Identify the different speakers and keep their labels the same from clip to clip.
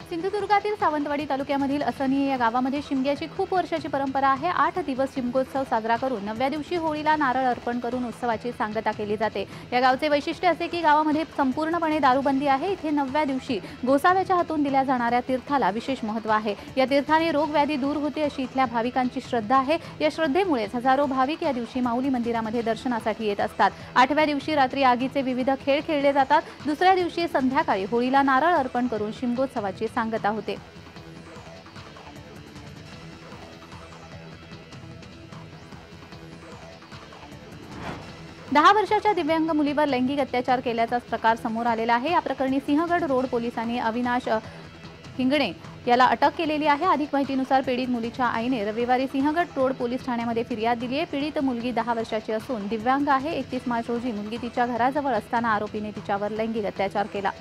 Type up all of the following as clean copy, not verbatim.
Speaker 1: सिंधुदुर्गातील सावंतवाडी तालुक्यामधील असनी या गावामध्ये शिमग्याची खूप वर्षाची परंपरा आहे। 8 दिवस शिमगोत्सव साजरा करून 9व्या दिवशी होळीला नारळ अर्पण करून उत्सवाची सांगता केली जाते। या गावचे वैशिष्ट्य असे की गावामध्ये संपूर्णपणे दारूबंदी आहे। इथे 9व्या दिवशी गोसाव्याच्या हातून दिल्या जाणाऱ्या तीर्थाला विशेष महत्त्व आहे। या तीर्थाने रोगव्याधी दूर होते अशी इथल्या भाविकांची श्रद्धा आहे। या श्रद्धेमुळे हजारो भाविक या दिवशी माऊली मंदिरामध्ये दर्शनासाठी येत असतात। 8व्या दिवशी रात्री आगीचे विविध खेळ खेळले जातात। दुसऱ्या दिवशी संध्याकाळी होळीला नारळ अर्पण करून शिमगोत्सवाची सांगता होते। 10 वर्षाच्या दिव्यांग मुलीवर लैंगिक अत्याचार केल्याचा प्रकार समोर आलेला आहे। या प्रकरणी सिंहगड रोड पोलिसांनी अविनाश हिंगणे याला अटक केलेली आहे। अधिक माहितीनुसार पीडित मुलीच्या आईने रविवारी सिंहगड रोड पोलीस ठाण्यामध्ये फिर्याद दिली आहे। पीडित मुलगी 10 वर्षाची असून दिव्यांग आहे। 31 मार्च रोजी मुलगी तिच्या घराजवळ असताना आरोपीने तिच्यावर लैंगिक अत्याचार केला।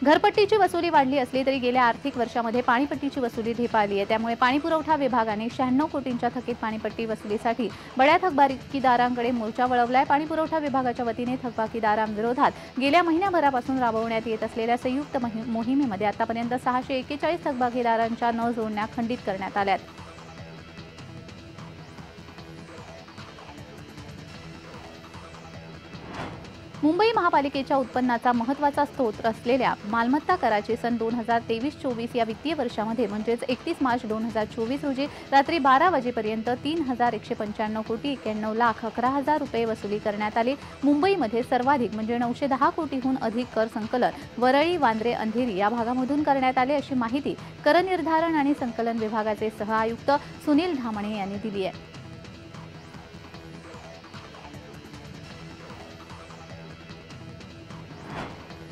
Speaker 1: घरपट्टीची वसुली वाढली असली तरी गेल्या आर्थिक वर्षामध्ये पाणीपट्टीची वसुली ढेपाळली आहे। त्यामुळे पाणीपुरवठा विभागाने 96 कोटींच्या थकीत पाणीपट्टी वसुलीसाठी बड्या थकबाकीदारांकडे मोर्चा वळवलाय। पाणीपुरवठा विभागाच्या वतीने थकबाकीदारांविरोधात गेल्या महिन्याभरापासून राबवण्यात येत असलेल्या संयुक्त मोहिमेमध्ये आतापर्यंत 641 थकबाकीदारांच्या न जोडण्या खंडित करण्यात आल्यात। मुंबई महापालिकेच्या उत्पन्नाचा महत्त्वाचा स्रोत असलेल्या मालमत्ता कराची सन 2023-24 या वित्तीय वर्षामध्ये म्हणजेच 31 मार्च 2024 रोजी रात्री 12 वाजेपर्यंत 3,195 कोटी 91 लाख 11,000 रुपये वसुली करण्यात आली। मुंबईमध्ये सर्वाधिक म्हणजे 910 कोटीहून अधिक कर संकलन वरळी, वांद्रे, अंधेरी या भागामधून करण्यात आले अशी माहिती कर निर्धारण आणि संकलन विभागाचे सहआयुक्त सुनील धामणे यांनी दिली आहे।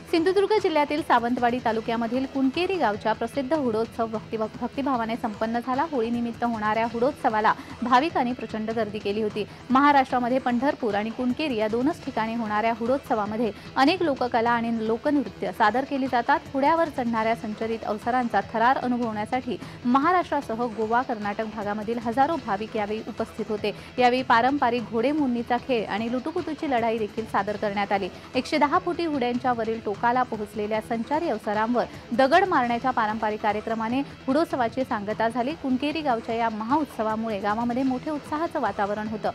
Speaker 1: सिंधुदुर्ग जिल्ह्यातील सावंतवाडी तालुक्यामधील कुणकेरी गावच्या प्रसिद्ध हुडोत्सव भक्तिभावाने संपन्न झाला। होळीनिमित्त होणाऱ्या हुडोत्सवाला भाविकांनी प्रचंड गर्दी केली होती। महाराष्ट्रामध्ये पंढरपूर आणि कुणकेरी या दोनच ठिकाणी होणाऱ्या हुडोत्सवामध्ये अनेक लोककला आणि लोकनृत्य सादर केली जातात। हुड्यावर चढणाऱ्या संचरित अवसरांचा थरार अनुभवण्यासाठी महाराष्ट्रासह गोवा, कर्नाटक भागामधील हजारो भाविक यावेळी उपस्थित होते। यावेळी पारंपरिक घोडेमोडणीचा खेळ आणि लुटुपुटूची लढाई देखील सादर करण्यात आली। 110 फुटी हुड्यांच्या वरील टोकाला पोहोचलेल्या संचारी अवसरांवर दगड मारण्याच्या पारंपरिक कार्यक्रमाने हुडोत्सवाची सांगता झाली। कुणकेरी गावच्या या महाउत्सवामुळे गावामध्ये मोठे उत्साहाचं वातावरण होतं।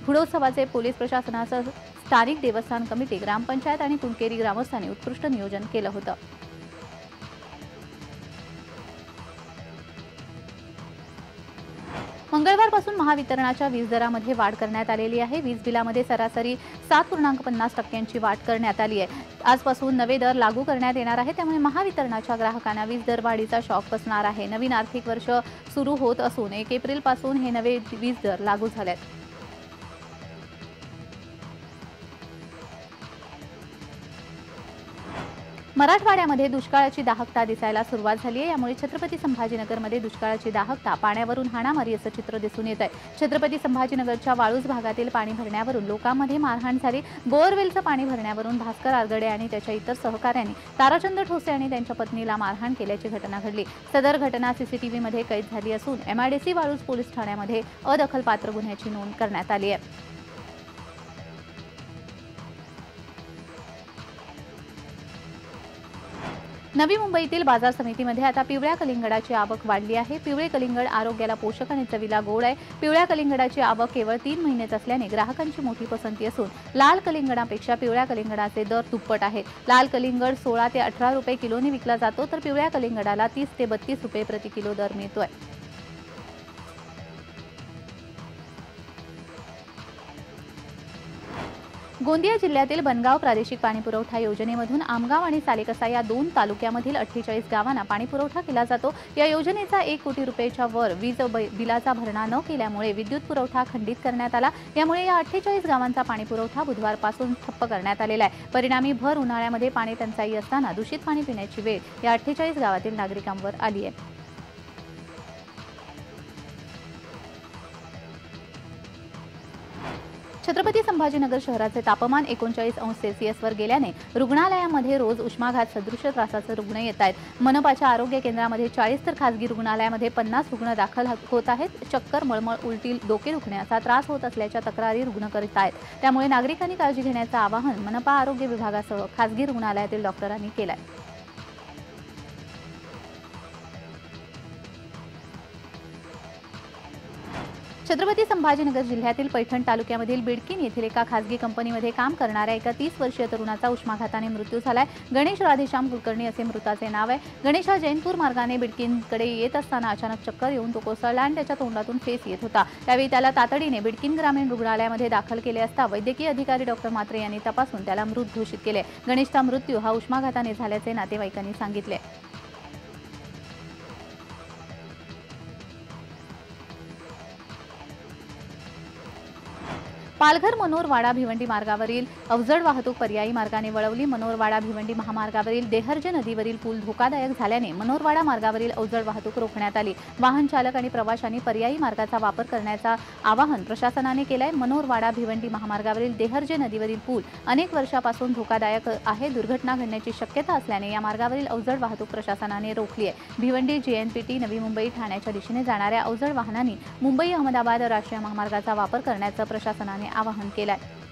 Speaker 1: हुडोत्सवाचे पोलीस प्रशासनासह स्थानिक देवस्थान कमिटी, ग्रामपंचायत आणि कुणकेरी ग्रामस्थांनी उत्कृष्ट नियोजन केलं होतं। मंगळवारपासून महावितरणाच्या वीज दरामध्ये वाढ करण्यात आलेली आहे। वीज बिलामध्ये सरासरी 7.50% वाढ करण्यात आली आहे। आजपासून नवे दर लागू करण्यात येणार आहे। त्यामुळे महावितरणाच्या ग्राहकांना वीज दरवाढीचा शॉक बसणार आहे। नवीन आर्थिक वर्ष सुरू होत असून 1 एप्रिलपासून हे नवे वीज दर लागू झालेत। मराठवाड्यामध्ये दुष्काळाची दाहकता दिसायला सुरुवात झाली आहे। यामुळे छत्रपती संभाजीनगरमध्ये दुष्काळाची दाहकता पाण्यावरून हाणामारी असं चित्र दिसून येत आहे। छत्रपती संभाजीनगरच्या वाळूज भागातील पाणी भरण्यावरून लोकांमध्ये मारहाण झाली। बोअरवेलचं पाणी भरण्यावरून भास्कर आरगडे आणि त्याच्या इतर सहकाऱ्यांनी ताराचंद ठोसे आणि त्यांच्या पत्नीला मारहाण केल्याची घटना घडली। सदर घटना सीसीटीव्हीमध्ये कैद झाली असून MIDC वाळूज पोलीस ठाण्यामध्ये अदखलपात्र गुन्ह्याची नोंद करण्यात आली आहे। नवी मुंबईतील बाजार समितीमध्ये आता पिवळ्या कलिंगडाची आवक वाढली आहे। पिवळे कलिंगड आरोग्याला पोषक आणि चवीला गोड आहे। पिवळ्या कलिंगडाची आवक केवळ 3 महिनेच असल्याने ग्राहकांची मोठी पसंती असून लाल कलिंगडापेक्षा पिवळ्या कलिंगडाचे दर दुप्पट आहेत। लाल कलिंगड 16 ते 18 रुपये किलोने विकला जातो, तर पिवळ्या कलिंगडाला 30 ते 32 रुपये प्रति किलो दर मिळतोय। गोंदिया जिल्ह्यातील बनगाव प्रादेशिक पाणीपुरवठा योजनेमधून आमगाव आणि सालेकसा या 2 तालुक्यामधील 48 गावांना पाणीपुरवठा केला जातो। या योजनेचा 1 कोटी रुपयाच्या वर वीज बिलाचा भरणा न केल्यामुळे विद्युत पुरवठा खंडित करण्यात आला। यामुळे या 48 गावांचा पाणीपुरवठा बुधवारपासून ठप्प करण्यात आलेला आहे। परिणामी भर उन्हाळ्यामध्ये पाणी टंचाई असताना दूषित पाणी पिण्याची वेळ या 48 गावातील नागरिकांवर आली आहे। छत्रपती संभाजीनगर शहराचे तापमान 39 अंश सेल्सिअसवर गेल्याने रुग्णालयामध्ये रोज उष्माघात सदृश त्रासाचे रुग्ण येत आहेत। मनपाच्या आरोग्य केंद्रामध्ये 40 तर खासगी रुग्णालयामध्ये 50 रुग्ण दाखल होत आहेत। चक्कर, मळमळ, उलटी, डोके दुखण्याचा त्रास होत असल्याच्या तक्रारी रुग्ण करीत आहेत। त्यामुळे नागरिकांनी काळजी घेण्याचे आवाहन मनपा आरोग्य विभागासह खासगी रुग्णालयातील डॉक्टरांनी केले आहे। छत्रपती संभाजीनगर जिल्ह्यातील पैठण तालुक्यामधील बिडकीन येथील एका खासगी कंपनीमध्ये काम करणाऱ्या एका 30 वर्षीय तरुणाचा उष्माघाताने मृत्यू झालाय। गणेश राधेश्याम कुलकर्णी असे मृताचे नाव आहे। गणेश हा जैनपूर मार्गाने बिडकीनकडे येत असताना अचानक चक्कर येऊन तो कोसळला आणि त्याच्या तोंडातून फेस येत होता। त्यावेळी त्याला तातडीने बिडकीन ग्रामीण रुग्णालयामध्ये दाखल केले असता वैद्यकीय अधिकारी डॉक्टर म्हात्रे यांनी तपासून त्याला मृत घोषित केले। गणेशचा मृत्यू हा उष्माघाताने झाल्याचे नातेवाईकांनी सांगितले। पालघर मनोरवाडा भिवंडी मार्गावरील अवजड वाहतूक पर्यायी मार्गाने वळवली। मनोरवाडा भिवंडी महामार्गावरील देहर्जे नदीवरील पूल धोकादायक झाल्याने मनोरवाडा मार्गावरील अवजड वाहतूक रोखण्यात आली। वाहन चालक आणि प्रवाशांनी पर्यायी मार्गाचा वापर करण्याचा आवाहन प्रशासनाने केले आहे। मनोरवाडा भिवंडी महामार्गावरील देहर्जे नदीवरील पूल अनेक वर्षापासून धोकादायक आहे। दुर्घटना घडण्याची शक्यता असल्याने या मार्गावरील अवजड वाहतूक प्रशासनाने रोखली आहे। भिवंडी, JNPT, नवी मुंबई, ठाण्याच्या दिशेने जाणाऱ्या अवजड वाहनांनी मुंबई अहमदाबाद राष्ट्रीय महामार्गाचा वापर करण्याचे प्रशासनाने आवाहन केले आहे।